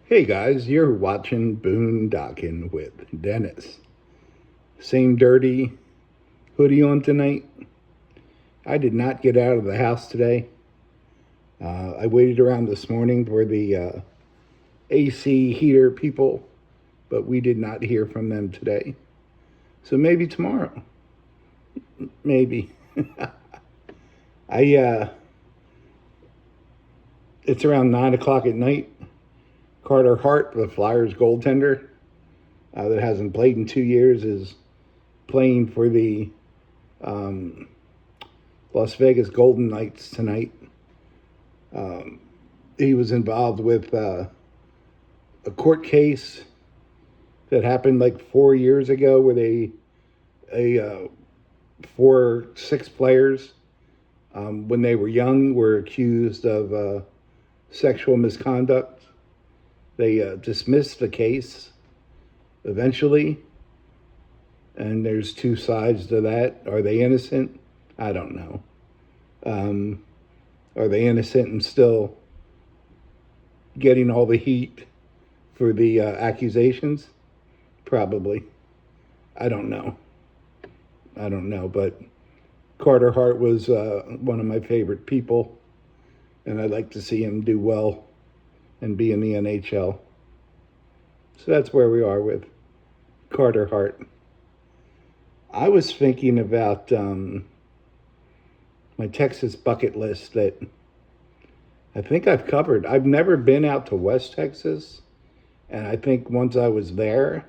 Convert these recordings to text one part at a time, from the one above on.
Hey guys, you're watching Boondocking with Dennis. Same dirty hoodie on tonight. I did not get out of the house today. I waited around this morning for the AC heater people, but we did not hear from them today. So maybe tomorrow. Maybe. I It's around 9 o'clock at night. Carter Hart, the Flyers goaltender, that hasn't played in 2 years, is playing for the um, Las Vegas Golden Knights tonight. He was involved with a court case that happened like 4 years ago, where six players, when they were young, were accused of sexual misconduct. They dismissed the case eventually, and there's two sides to that. Are they innocent? I don't know. Um, are they innocent and still getting all the heat for the accusations? Probably. I don't know. I don't know. But Carter Hart was one of my favorite people, and I'd like to see him do well and be in the NHL. So that's where we are with Carter Hart. I was thinking about my Texas bucket list that I think I've covered. I've never been out to West Texas, and I think once I was there,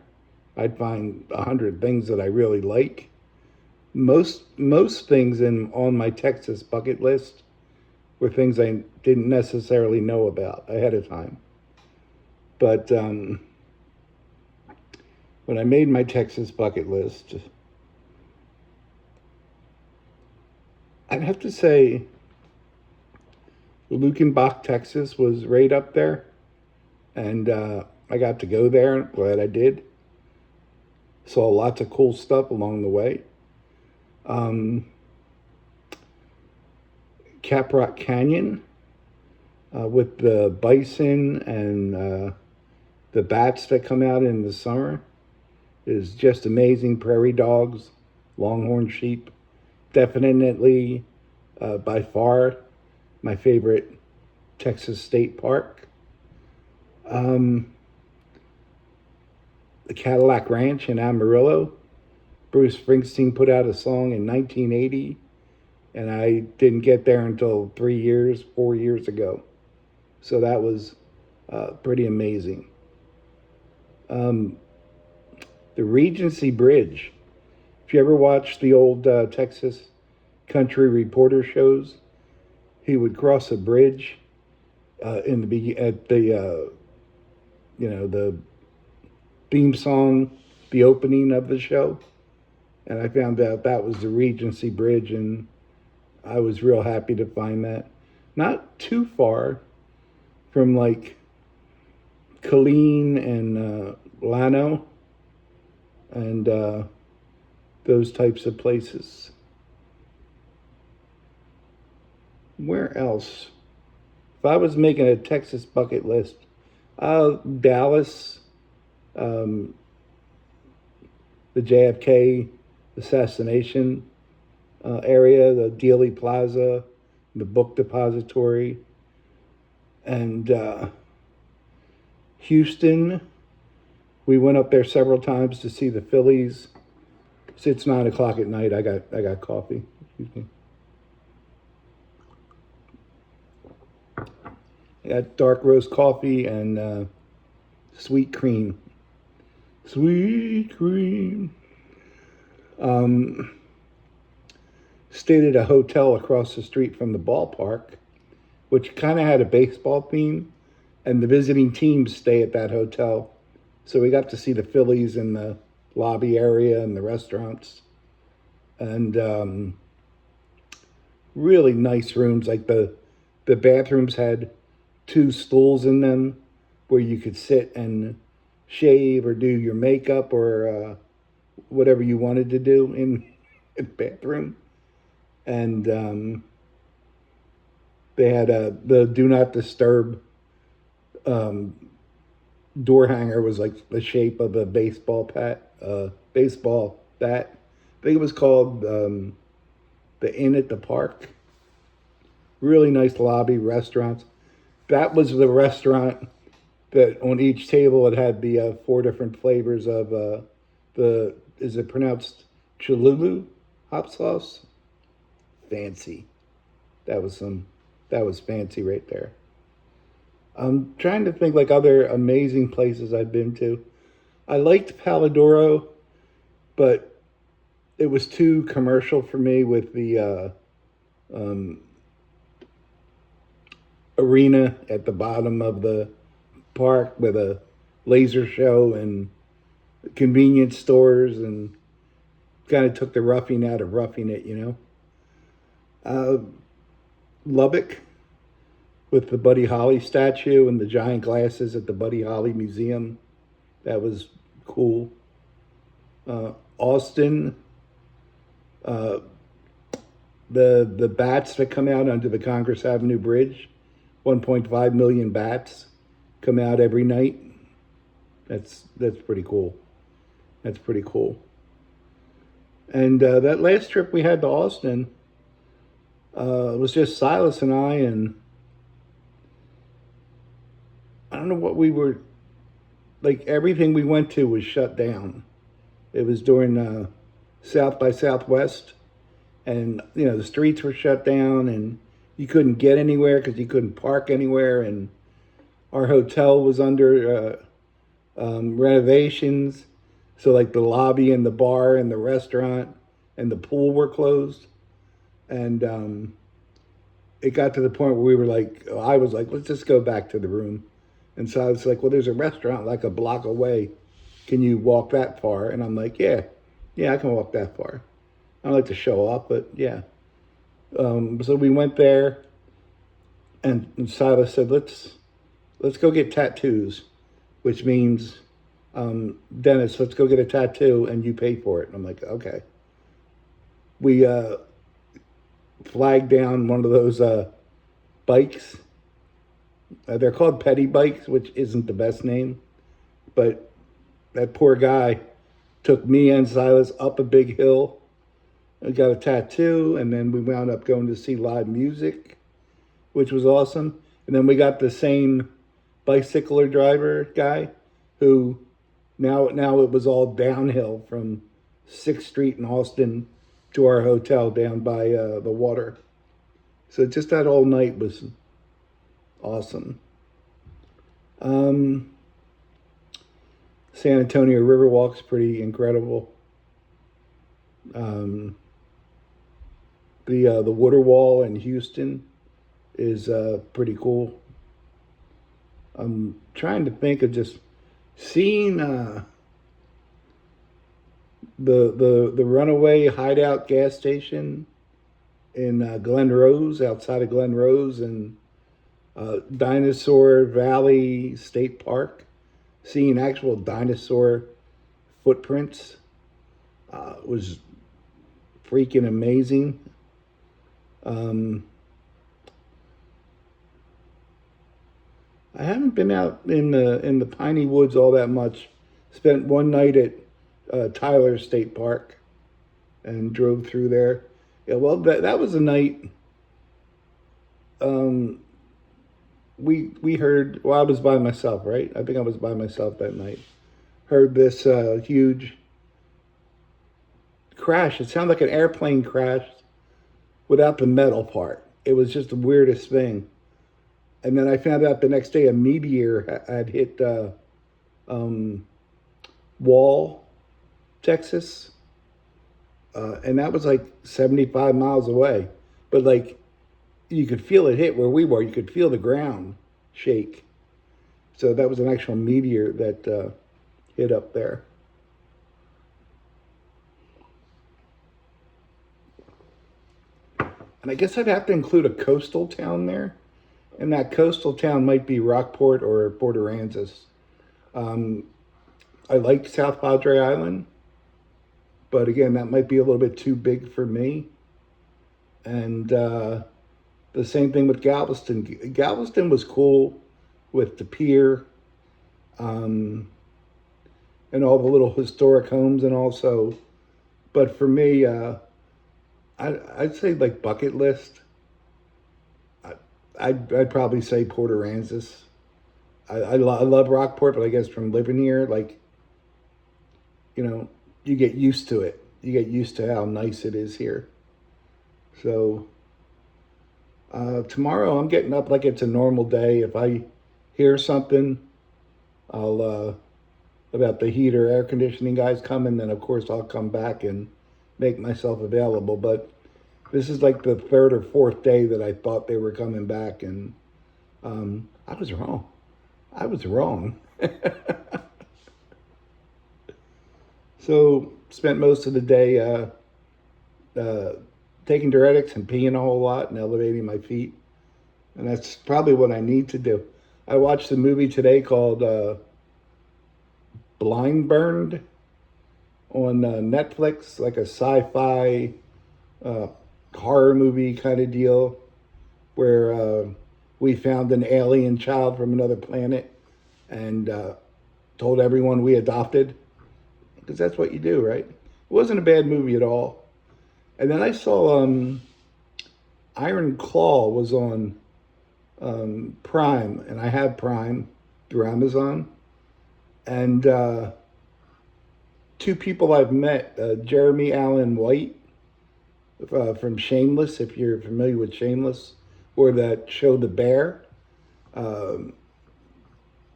I'd find 100 things that I really like. Most things on my Texas bucket list were things I didn't necessarily know about ahead of time. But when I made my Texas bucket list, I'd have to say Lukenbach, Texas was right up there. And I got to go there. Glad I did. Saw lots of cool stuff along the way. Caprock Canyon with the bison and the bats that come out in the summer is just amazing. Prairie dogs, longhorn sheep. Definitely, by far, my favorite Texas state park. Um, the Cadillac Ranch in Amarillo. Bruce Springsteen put out a song in 1980, and I didn't get there until 4 years ago. So that was pretty amazing. Um, the Regency Bridge. If you ever watched the old Texas country reporter shows, he would cross a bridge at the the theme song, the opening of the show, and I found out that was the Regency Bridge, and I was real happy to find that. Not too far from like Killeen and Llano and those types of places. Where else? If I was making a Texas bucket list, Dallas, um, the JFK assassination area, the Dealey Plaza, the Book Depository, and Houston. We went up there several times to see the Phillies. It's 9 o'clock at night. I got coffee. Excuse me. I got dark roast coffee and sweet cream. Sweet cream. Um, Stayed at a hotel across the street from the ballpark, which kind of had a baseball theme, and the visiting teams stay at that hotel. So we got to see the Phillies in the lobby area and the restaurants, and really nice rooms. Like the bathrooms had two stools in them where you could sit and shave or do your makeup or whatever you wanted to do in the bathroom. And they had the do not disturb door hanger was like the shape of a baseball bat. I think it was called the Inn at the Park. Really nice lobby, restaurants. That was the restaurant that on each table it had the four different flavors of the, is it pronounced Cholulu hot sauce? Fancy. That was some, that was fancy right there. I'm trying to think like other amazing places I've been to. I liked Palidoro, but it was too commercial for me with the um, arena at the bottom of the park with a laser show and convenience stores, and kind of took the roughing out of roughing it, you know. Uh, Lubbock with the Buddy Holly statue and the giant glasses at the Buddy Holly Museum. That was cool. Austin, uh, the bats that come out under the Congress Avenue Bridge, 1.5 million bats come out every night. That's pretty cool. That's pretty cool. And that last trip we had to Austin was just Silas and I, and I don't know what we were like. Everything we went to was shut down. It was during South by Southwest, and you know the streets were shut down, and you couldn't get anywhere because you couldn't park anywhere, and our hotel was under renovations, so like the lobby and the bar and the restaurant and the pool were closed, and it got to the point where we were like, I was like, let's just go back to the room, and so I was like, well, there's a restaurant like a block away. Can you walk that far? And I'm like, yeah, I can walk that far. I don't like to show off, but yeah. So we went there, and Silas said, let's go get tattoos, which means, Dennis, let's go get a tattoo and you pay for it. And I'm like, okay. We flagged down one of those bikes. They're called petty bikes, which isn't the best name, but that poor guy took me and Silas up a big hill. We got a tattoo, and then we wound up going to see live music, which was awesome. And then we got the same bicycler driver guy who now it was all downhill from 6th Street in Austin to our hotel down by the water. So just that whole night was awesome. San Antonio Riverwalk's pretty incredible. The water wall in Houston is pretty cool. I'm trying to think of just seeing the runaway hideout gas station in Glen Rose, outside of Glen Rose, and Dinosaur Valley State Park. Seeing actual dinosaur footprints was freaking amazing. I haven't been out in the piney woods all that much. Spent one night at Tyler State Park and drove through there. Yeah, well, that was a night. We heard. Well, I was by myself, right? I think I was by myself that night. Heard this huge crash. It sounded like an airplane crash without the metal part. It was just the weirdest thing. And then I found out the next day a meteor had hit Wall, Texas, and that was like 75 miles away. But like, you could feel it hit where we were. You could feel the ground shake. So that was an actual meteor that hit up there. And I guess I'd have to include a coastal town there. And that coastal town might be Rockport or Port Aransas. I like South Padre Island, but again, that might be a little bit too big for me. And the same thing with Galveston. Galveston was cool with the pier. um, and all the little historic homes, and also. But for me, I'd say like bucket list. I'd probably say Port Aransas. I love Rockport, but I guess from living here, like, you get used to it. You get used to how nice it is here. So tomorrow I'm getting up like it's a normal day. If I hear something, I'll about the heat or air conditioning guys coming, then of course I'll come back and make myself available. But this is like the third or fourth day that I thought they were coming back, and I was wrong. I was wrong. So spent most of the day taking diuretics and peeing a whole lot and elevating my feet, and that's probably what I need to do. I watched a movie today called Blind Burned on Netflix, like a sci-fi uh, horror movie kind of deal, where we found an alien child from another planet and told everyone we adopted, because that's what you do, right? It wasn't a bad movie at all. And then I saw Iron Claw was on Prime, and I have Prime through Amazon. And two people I've met, Jeremy Allen White from Shameless, if you're familiar with Shameless, or that show The Bear. Um,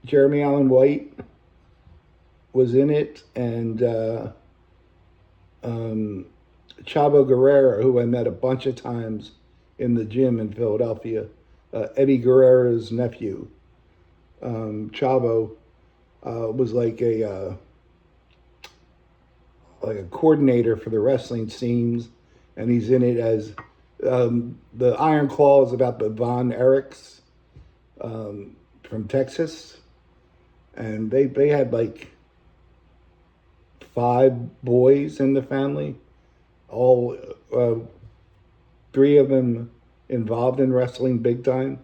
Jeremy Allen White was in it, and um, Chavo Guerrero, who I met a bunch of times in the gym in Philadelphia, Eddie Guerrero's nephew. Chavo was like a coordinator for the wrestling scenes, and he's in it as the Iron Claw is about the Von Erichs from Texas, and they had like 5 boys in the family, all three of them involved in wrestling big time.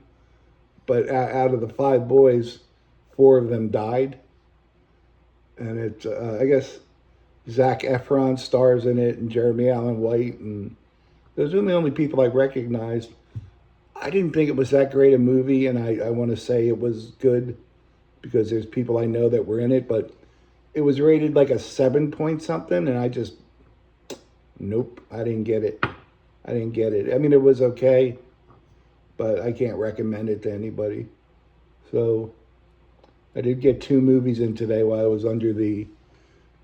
But out of the 5 boys, 4 of them died, and it's I guess Zac Efron stars in it, and Jeremy Allen White, and those are the only people I recognized. I didn't think it was that great a movie, and I want to say it was good because there's people I know that were in it, but it was rated like a 7 point something, and I just, nope, I didn't get it. I didn't get it. I mean, it was okay, but I can't recommend it to anybody. So I did get 2 movies in today while I was under the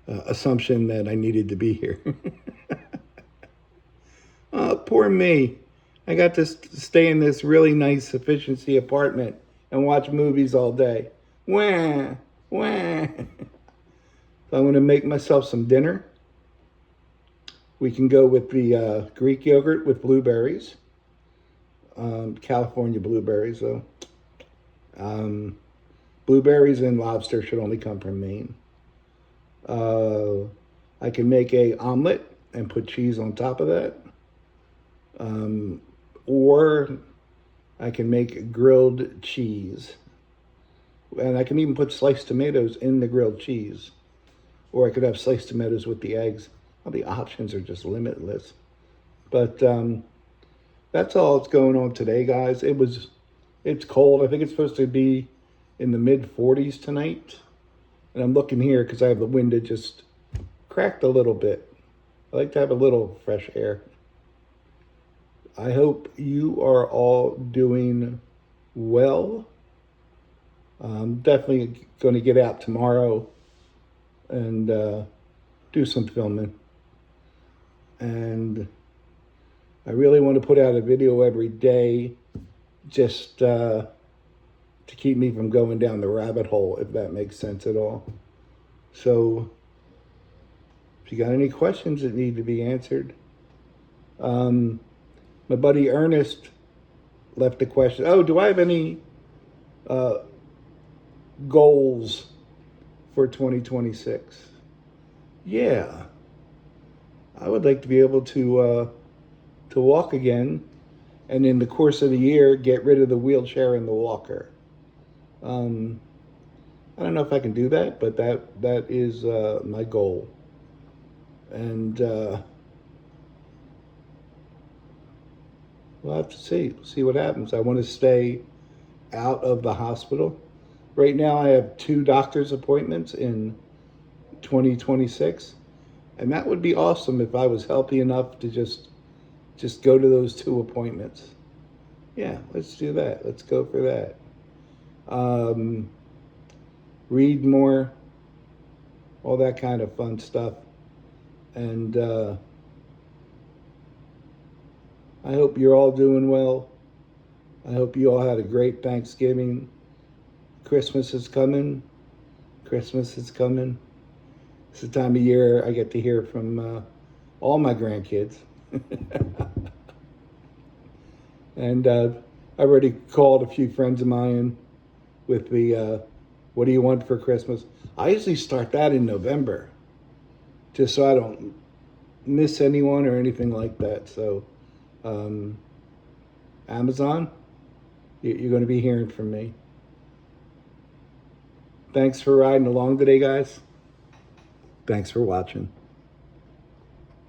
assumption that I needed to be here. Oh, poor me. I got to stay in this really nice efficiency apartment and watch movies all day. Wah, wah. So I'm going to make myself some dinner. We can go with the Greek yogurt with blueberries, California blueberries. So blueberries and lobster should only come from Maine. I can make a omelet and put cheese on top of that. Or I can make grilled cheese. And I can even put sliced tomatoes in the grilled cheese. Or I could have sliced tomatoes with the eggs. Well, the options are just limitless. But that's all that's going on today, guys. It's cold. I think it's supposed to be in the mid 40s tonight. And I'm looking here because I have the window just cracked a little bit. I like to have a little fresh air. I hope you are all doing well. I'm definitely going to get out tomorrow and do some filming. And I really want to put out a video every day just to keep me from going down the rabbit hole, if that makes sense at all. So if you got any questions that need to be answered, my buddy Ernest left a question. Oh, do I have any goals for 2026? Yeah, I would like to be able to walk again, and in the course of the year, get rid of the wheelchair and the walker. I don't know if I can do that, but that is my goal. And we'll have to see what happens. I want to stay out of the hospital. Right now, I have 2 doctor's appointments in 2026, and that would be awesome if I was healthy enough to just go to those 2 appointments. Yeah, let's do that. Let's go for that. Read more, all that kind of fun stuff. And I hope you're all doing well. I hope you all had a great Thanksgiving. Christmas is coming. Christmas is coming. It's the time of year I get to hear from all my grandkids. And I've already called a few friends of mine with the what do you want for Christmas? I usually start that in November, just so I don't miss anyone or anything like that. So, Amazon, you're going to be hearing from me. Thanks for riding along today, guys. Thanks for watching.